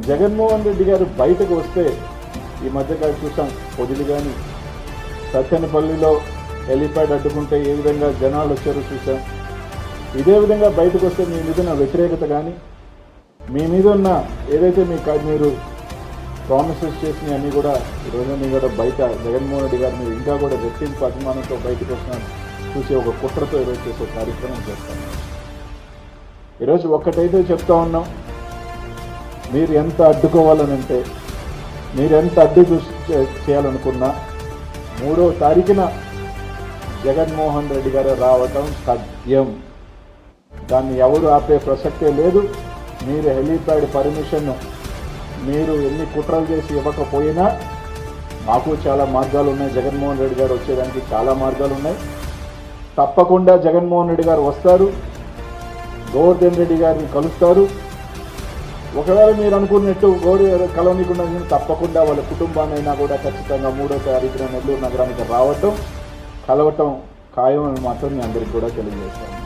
జగన్మోహన్ రెడ్డి గారు బయటకు వస్తే ఈ మధ్యకాలం చూసాం, పొదిలి కానీ సత్తెనపల్లిలో హెలిప్యాడ్ అడ్డుకుంటే ఏ విధంగా జనాలు వచ్చారో చూసాం. ఇదే విధంగా బయటకు వస్తే మీ మీద ఉన్న వ్యతిరేకత కానీ, మీ మీద ఉన్న ఏదైతే మీరు ప్రామిసెస్ చేసినవి అన్నీ కూడా ఈరోజు కూడా బయట జగన్మోహన్ రెడ్డి గారిని ఇంకా కూడా రెట్టింపు అభిమానంతో బయటకు వచ్చిన చూసి ఒక కుట్రతో ఈరోజు చేసే కార్యక్రమం చేస్తాం. ఈరోజు ఒక్కటైతే చెప్తా ఉన్నాం, మీరు ఎంత అడ్డుకోవాలనంటే, మీరు ఎంత అడ్డు చేయాలనుకున్నా 3వ తారీఖున జగన్మోహన్ రెడ్డి గారు రావటం సాధ్యం. దాన్ని ఎవరు ఆపే ప్రసక్తే లేదు. మీరు హెలీప్యాడ్ పర్మిషన్ మీరు ఎన్ని కుట్రలు చేసి ఇవ్వకపోయినా మాకు చాలా మార్గాలు ఉన్నాయి. జగన్మోహన్ రెడ్డి గారు వచ్చేదానికి చాలా మార్గాలు ఉన్నాయి. తప్పకుండా జగన్మోహన్ రెడ్డి గారు వస్తారు, గోవర్ధన్ రెడ్డి గారిని కలుస్తారు. ఒకవేళ మీరు అనుకున్నట్టు కలవనీకుండా తప్పకుండా వాళ్ళ కుటుంబాన్నైనా కూడా ఖచ్చితంగా 3వ తారీఖున నెల్లూరు నగరానికి రావటం, కలవటం ఖాయం అని మాత్రం మీ అందరికీ కూడా తెలియజేస్తాను.